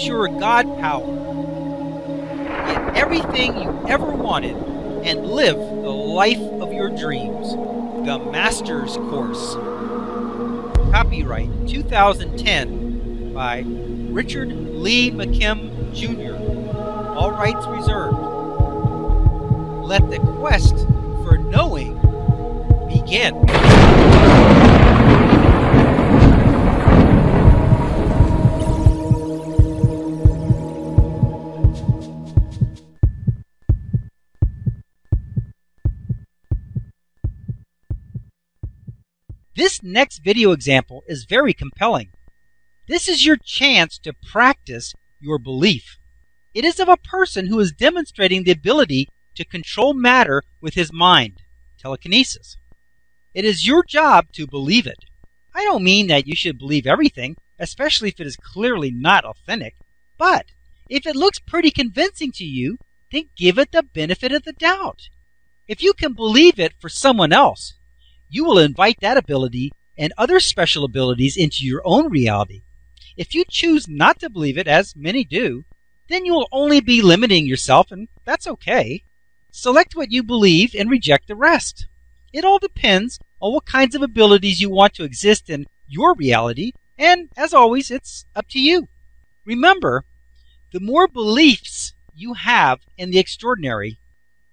your God power. Get everything you ever wanted and live the life of your dreams. The Master's Course. Copyright 2010 by Richard Lee McKim Jr. All rights reserved. Let the quest for knowing begin. This next video example is very compelling. This is your chance to practice your belief. It is of a person who is demonstrating the ability to control matter with his mind, telekinesis. It is your job to believe it. I don't mean that you should believe everything, especially if it is clearly not authentic, but if it looks pretty convincing to you, then give it the benefit of the doubt. If you can believe it for someone else, you will invite that ability and other special abilities into your own reality. If you choose not to believe it, as many do, then you will only be limiting yourself, and that's okay. Select what you believe and reject the rest. It all depends on what kinds of abilities you want to exist in your reality, and as always, it's up to you. Remember, the more beliefs you have in the extraordinary,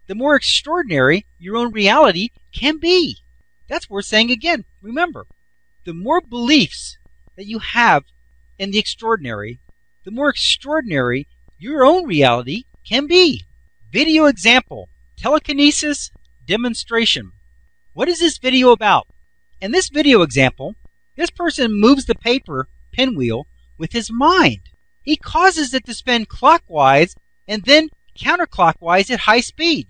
the more extraordinary your own reality can be. That's worth saying again. Remember, the more beliefs that you have in the extraordinary, the more extraordinary your own reality can be. Video example, telekinesis demonstration. What is this video about? In this video example, this person moves the paper pinwheel with his mind. He causes it to spin clockwise and then counterclockwise at high speed.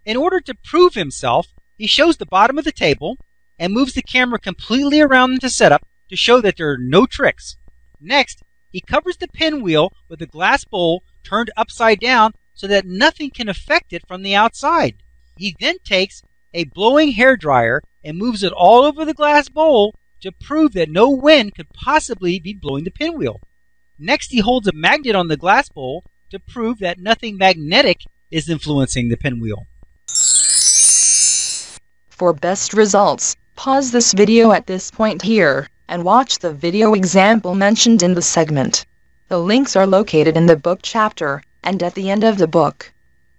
In order to prove himself, he shows the bottom of the table and moves the camera completely around the setup to show that there are no tricks. Next, he covers the pinwheel with a glass bowl turned upside down so that nothing can affect it from the outside. He then takes a blowing hairdryer and moves it all over the glass bowl to prove that no wind could possibly be blowing the pinwheel. Next, he holds a magnet on the glass bowl to prove that nothing magnetic is influencing the pinwheel. For best results, pause this video at this point here, and watch the video example mentioned in the segment. The links are located in the book chapter, and at the end of the book.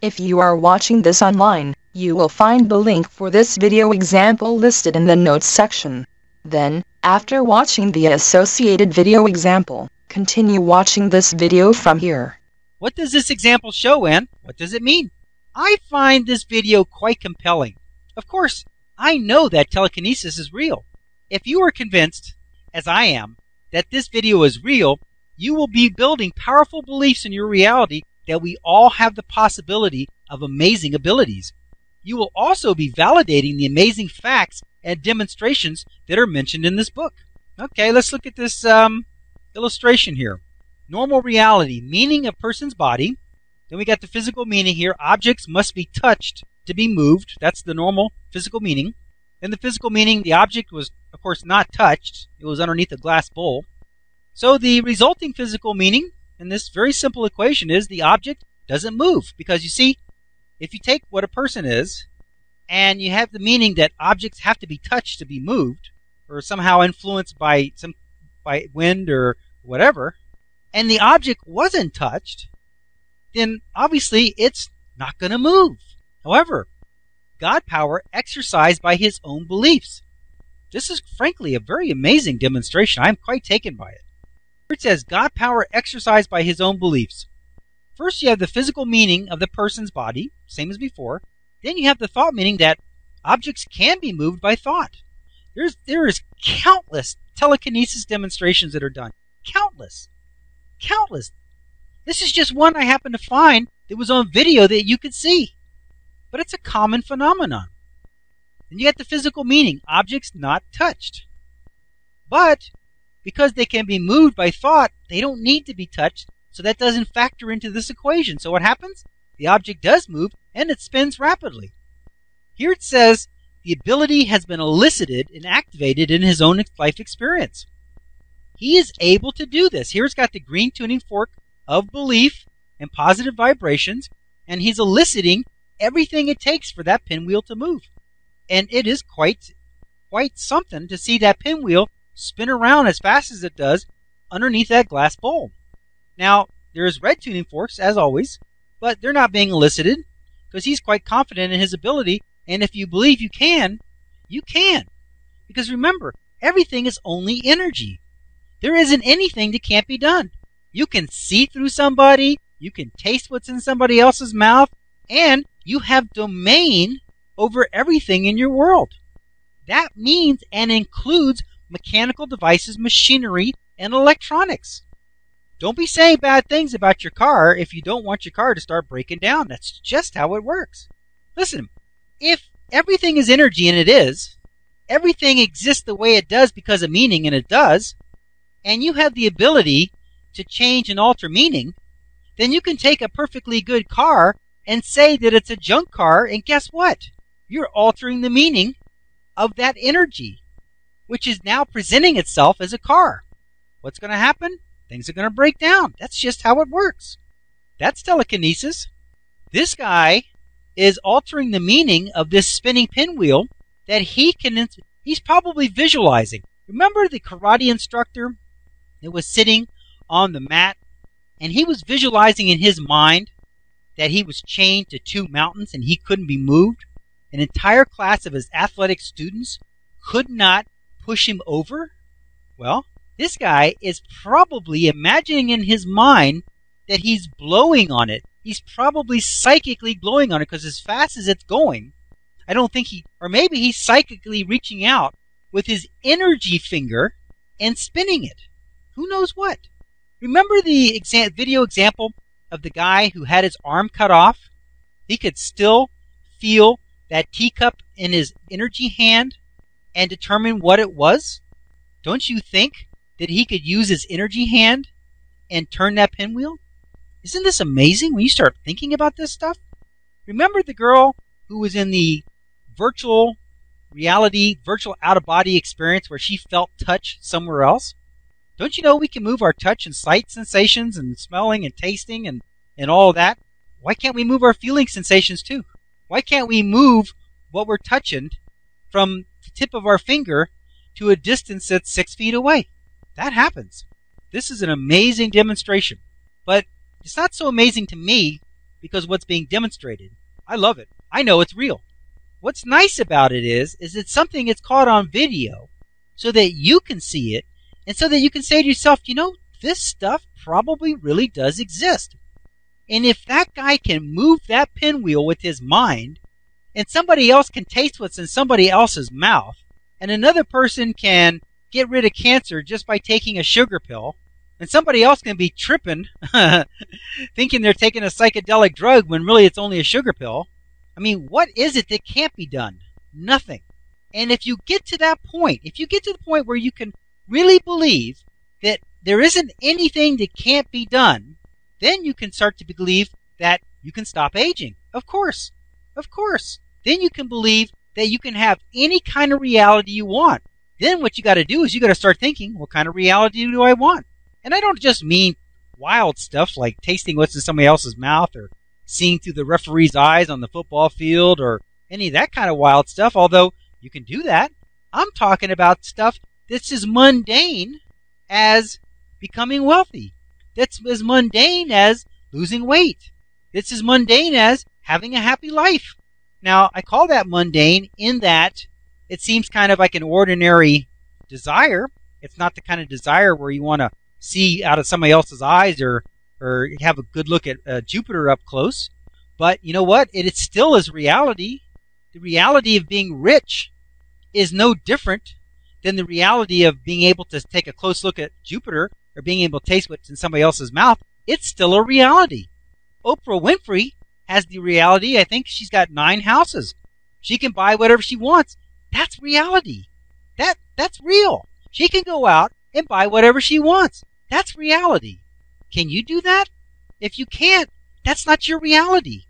If you are watching this online, you will find the link for this video example listed in the notes section. Then, after watching the associated video example, continue watching this video from here. What does this example show, and what does it mean? I find this video quite compelling. Of course, I know that telekinesis is real. If you are convinced, as I am, that this video is real, you will be building powerful beliefs in your reality that we all have the possibility of amazing abilities. You will also be validating the amazing facts and demonstrations that are mentioned in this book. Okay, let's look at this illustration here. Normal reality, meaning a person's body. Then we got the physical meaning here. Objects must be touched to be moved. That's the normal physical meaning. In the physical meaning, the object was, of course, not touched. It was underneath a glass bowl. So the resulting physical meaning in this very simple equation is the object doesn't move. Because you see, if you take what a person is, and you have the meaning that objects have to be touched to be moved, or somehow influenced by wind or whatever, and the object wasn't touched, then obviously it's not going to move. However, God power exercised by his own beliefs. This is frankly a very amazing demonstration. I'm quite taken by it. Here it says God power exercised by his own beliefs. First you have the physical meaning of the person's body, same as before. Then you have the thought meaning that objects can be moved by thought. There is countless telekinesis demonstrations that are done. Countless. Countless. This is just one I happened to find that was on video that you could see. But it's a common phenomenon. And you get the physical meaning, objects not touched. But because they can be moved by thought, they don't need to be touched, so that doesn't factor into this equation. So what happens? The object does move, and it spins rapidly. Here it says the ability has been elicited and activated in his own life experience. He is able to do this. Here it's got the green tuning fork of belief and positive vibrations, and he's eliciting everything it takes for that pinwheel to move. And it is quite something to see that pinwheel spin around as fast as it does underneath that glass bowl. Now, there's red tuning forks, as always, but they're not being elicited because he's quite confident in his ability, and if you believe you can, you can. Because remember, everything is only energy. There isn't anything that can't be done. You can see through somebody, you can taste what's in somebody else's mouth, and you have domain over everything in your world. That means and includes mechanical devices, machinery, and electronics. Don't be saying bad things about your car if you don't want your car to start breaking down. That's just how it works. Listen, if everything is energy, and it is, everything exists the way it does because of meaning, and it does, and you have the ability to change and alter meaning, then you can take a perfectly good car and say that it's a junk car, and guess what? You're altering the meaning of that energy, which is now presenting itself as a car. What's going to happen? Things are going to break down. That's just how it works. That's telekinesis. This guy is altering the meaning of this spinning pinwheel that he's probably visualizing. Remember the karate instructor that was sitting on the mat, and he was visualizing in his mind that he was chained to two mountains and he couldn't be moved? An entire class of his athletic students could not push him over? Well, this guy is probably imagining in his mind that he's blowing on it. He's probably psychically blowing on it because as fast as it's going, I don't think or maybe he's psychically reaching out with his energy finger and spinning it. Who knows what? Remember the video example of the guy who had his arm cut off? He could still feel that teacup in his energy hand and determine what it was? Don't you think that he could use his energy hand and turn that pinwheel? Isn't this amazing when you start thinking about this stuff? Remember the girl who was in the virtual reality, virtual out-of-body experience where she felt touch somewhere else? Don't you know we can move our touch and sight sensations and smelling and tasting and all of that? Why can't we move our feeling sensations too? Why can't we move what we're touching from the tip of our finger to a distance that's 6 feet away? That happens. This is an amazing demonstration. But it's not so amazing to me because what's being demonstrated. I love it. I know it's real. What's nice about it is it's something that's caught on video so that you can see it and so that you can say to yourself, you know, this stuff probably really does exist. And if that guy can move that pinwheel with his mind, and somebody else can taste what's in somebody else's mouth, and another person can get rid of cancer just by taking a sugar pill, and somebody else can be tripping, thinking they're taking a psychedelic drug when really it's only a sugar pill. I mean, what is it that can't be done? Nothing. And if you get to that point, if you get to the point where you can really believe that there isn't anything that can't be done, then you can start to believe that you can stop aging. Of course. Of course. Then you can believe that you can have any kind of reality you want. Then what you got to do is you got to start thinking, what kind of reality do I want? And I don't just mean wild stuff like tasting what's in somebody else's mouth or seeing through the referee's eyes on the football field or any of that kind of wild stuff, although you can do that. I'm talking about stuff that's as mundane as becoming wealthy. That's as mundane as losing weight. It's as mundane as having a happy life. Now, I call that mundane in that it seems kind of like an ordinary desire. It's not the kind of desire where you want to see out of somebody else's eyes or have a good look at Jupiter up close. But you know what? It still is reality. The reality of being rich is no different than the reality of being able to take a close look at Jupiter or being able to taste what's in somebody else's mouth. It's still a reality. Oprah Winfrey has the reality. I think she's got 9 houses. She can buy whatever she wants. That's reality. That's real. She can go out and buy whatever she wants. That's reality. Can you do that? If you can't, that's not your reality.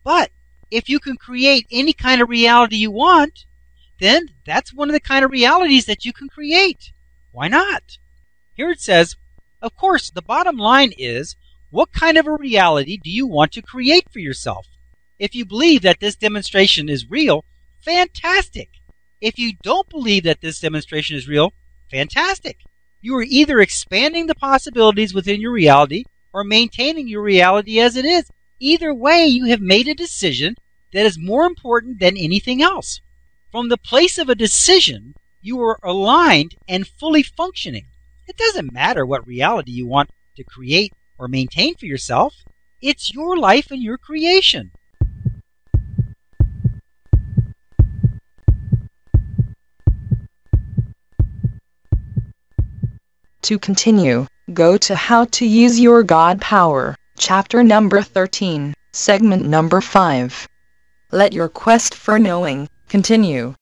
But if you can create any kind of reality you want, then that's one of the kind of realities that you can create. Why not? Here it says, of course, the bottom line is What kind of a reality do you want to create for yourself? If you believe that this demonstration is real, fantastic. If you don't believe that this demonstration is real, fantastic. You are either expanding the possibilities within your reality or maintaining your reality as it is. Either way, you have made a decision that is more important than anything else. From the place of a decision, you are aligned and fully functioning. It doesn't matter what reality you want to create or maintain for yourself. It's your life and your creation. To continue, go to How to Use Your God Power, chapter number 13, segment number 5. Let your quest for knowing continue.